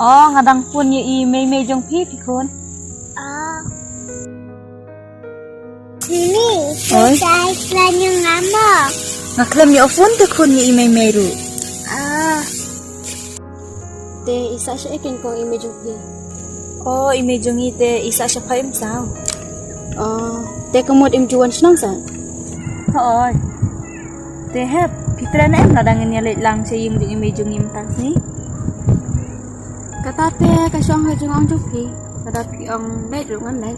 ngadang pun ye I mei jong pi kon. Ini saya selalu ngama. Ngaklem yo phone te kon ye I mei ru. Te isa siya ikin kong image of you. Imei jong I te isa siya pa im sao. Te kamot im juan senang sa. Te hep pitra na em nadangin ya late lang siya yung imei jong im tas ni. Kata te kasyong hajung ang jupi. Kata pi ang bedroom an lai.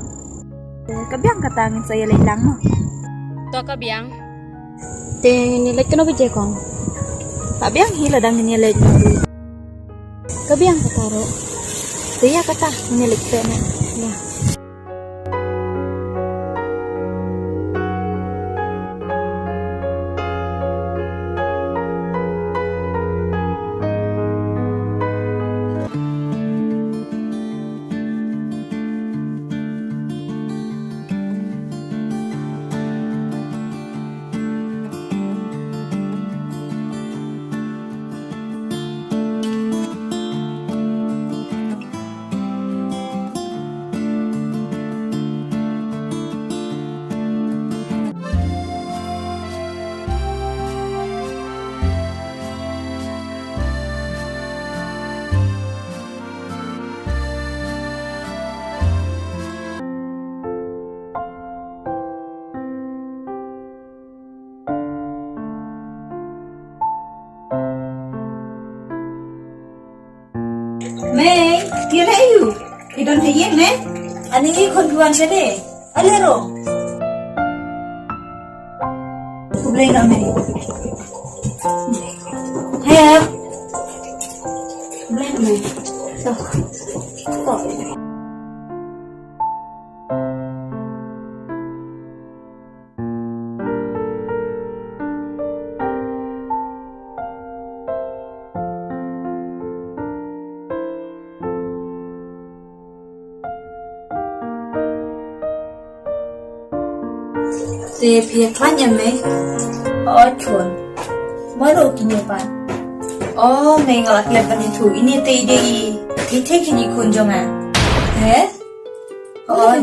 Kabiang katangin saya late lang mo. To kabiang. Te nilai kena bijay kong. Kabiang hila dangin ya late mo. Kabiang kataro. Tiya kata nilik pe na. Ya. Mei, kira you. Idon hayin ne? Ani kon duan sede. Alero. Kublay na Mei. Help. Kublay na Mei. Tok. Te pia klan ya Mei. Chun. Maro kini pan. Mei ngalak lepan itu. Ini te ide I te kini kunjonga.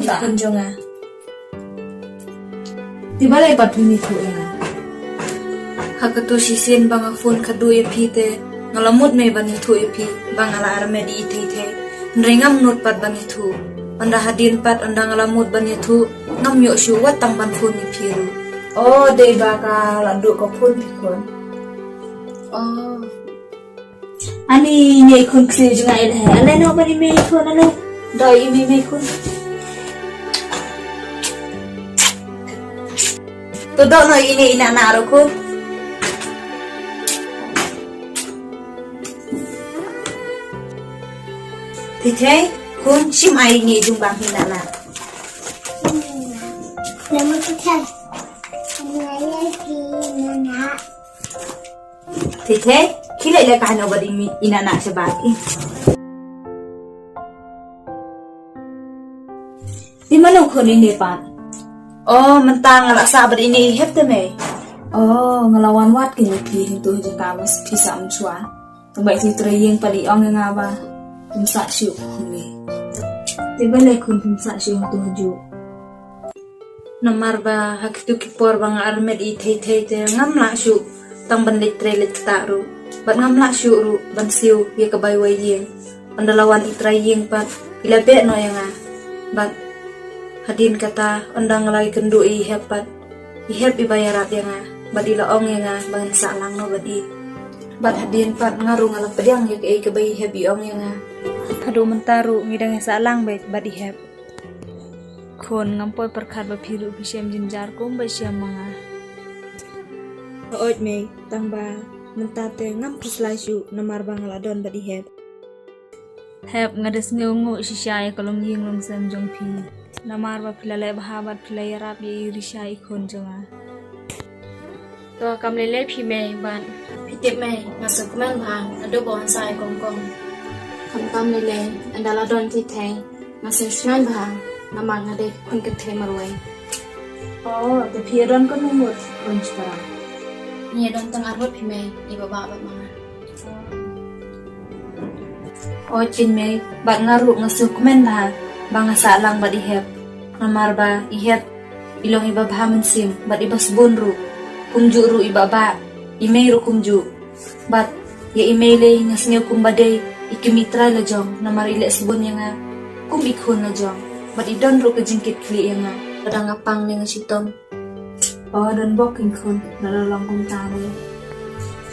Di kunjonga. Di balai batu ni tu ya. Hakatu sisin bang phone kadu ya pi te ngalamut Mei ban itu ya pi bang ala arme di te. Nringam nut pat ban itu. Anda hadin pat anda ngalamut ban itu ngam yo shu wat tang ban phone ni piru. Dei baka landu ko phone pi kon. Ani nei kon kse junga el hai. Ale no bari mei kon ale. Dai mei kon. To do no ini ina na ro kon. Thithai kon sim ai ni jung bang hina na. Lama kita. Nilai pi nana. Thithai kilai la ka no bari mi ina na sa baki. Di mana kon ini pan? Mentang ngala sa bari ini hep te Mei. Ngelawan wat kini pi tu je kamas pi sam chua. Tambai si trayeng pali ong nga ba. Sa siu ni. Di balai kun sa siu tu ju. Namar ba hakitu kipor bang armed I thei te ngam la siu tang ban lit trelit taru. Bat ngam la siu ru ban siu ye ka bai wai yeng. Andalawan I trayeng pat ilabe no yang bat hadin kata andang lagi kendu I hepat. I hep I bayarat yang bat ila ong yang bang sa lang no bat I. Bat hadin pat ngarung ala pedang ye ka bai hep I ong yang Kadu mentaru ngidang sa lang bet badi hep. Kon ngampoi perkhat ba phiru bisem jinjar kum ba siam manga. Oj Mei tang ba mentate ngam puslai su namar bangala don badi hep. Hep ngades ngungu sisai kolom ying long sem jong phi. Namar ba philale bahabat philai rap ye risai kon jonga. To kam lele pi Mei ban. Pi tip Mei ngasuk man bang ado bon sai kong kong. Kam lele andala don ti thai ngasuk shnan bang namang ade kon ke the marwai. Te phi don kon numur kon chara. Ni don tang arwat pi Mei I baba ba manga. O chin me, bat ngaruk ngasuk men bah, bang salang bat ihep. Namar ba ihep, ilong iba bah MYNSIEM, bat iba sebunru. Kumju ru iba ba, email ru kumju. Bat, ya email ngasnyo kumbade, ikimitra la jong, namar ile sebun yang kum ikun la jong. Bat idon ru kejingkit kli yang pada ngapang ni ngasitom. O don boking kun, nalalong kum tani.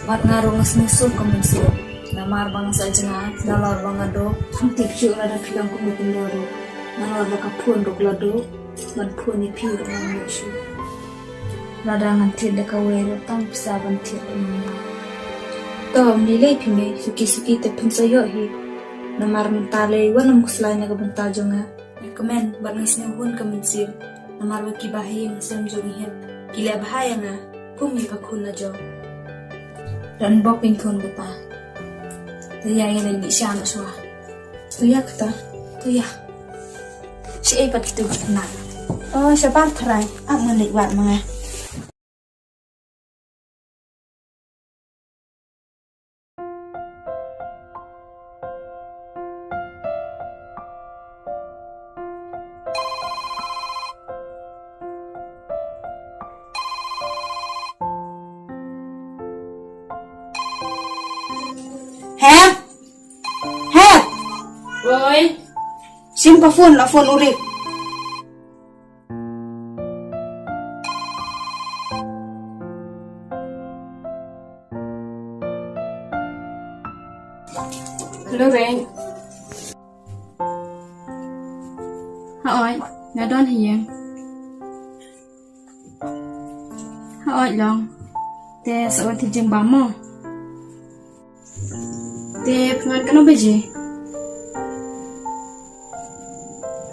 Bat ngaruk ngasnusuk ke MYNSIEM. Namar bang sa jenga, nalor bang ado, hantik syuk lada pilang kumupin dodo. Nalor baka pun ruk lado, man pun ni piu dengan musyuk. Lada ngantit deka wero, tam pisa bantit umma. To, nilai pime, suki-suki te pinsayo hi. Namar mentale, wanam kuslanya ke benta jonga. Rekomen, bat ngisnya hun ke MYNSIEM. Namar baki bahi yang sem jongi hep. Gila bahaya nga, kumi bakun na jong. Dan boking kun beta. Tuya yang lagi siapa suah? Tuya kata, tuya. Si Epat kita kenal. Oh, siapa terai? Apa menikmat mana? Hep! Boy, Simpa phone, la phone urip. hello Ren. Hỏi, ngã đón hiền. Hỏi lòng, te sợ thì chừng bám mò. Te pengat kan apa je?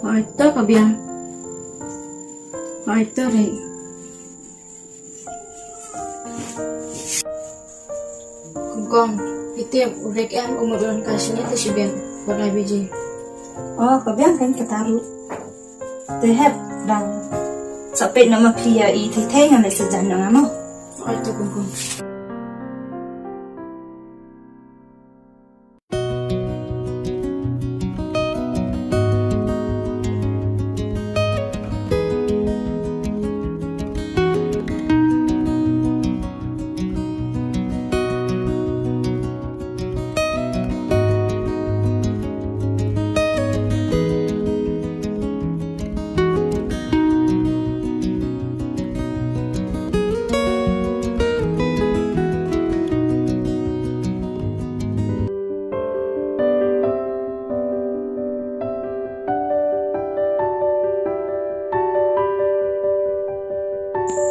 Hỏi to ka biang. Hỏi to Ren. Kong, itiap urek an umuron kasihnya tu si biang. Balai biji. Oh, kabiang kan ketaru. Te hep dan sampai nama pria i thì thấy ngan sejan yang amo. Hỏi to kong.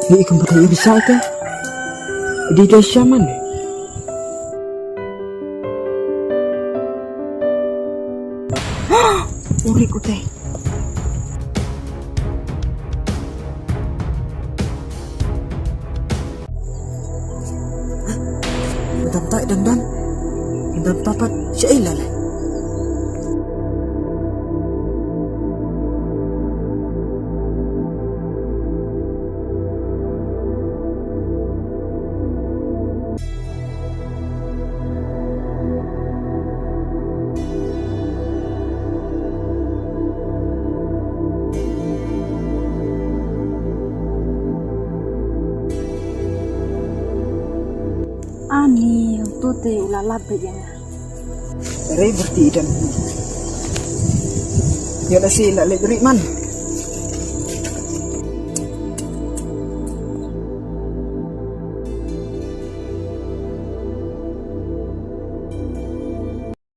Ni ikan bertanya bisa ke? Di desa mana? Uri kuteh. Dan tak dan papat syailah lah. Ani, tu te ulalap yang. Ray berarti dan. Ya dah sila lebih man.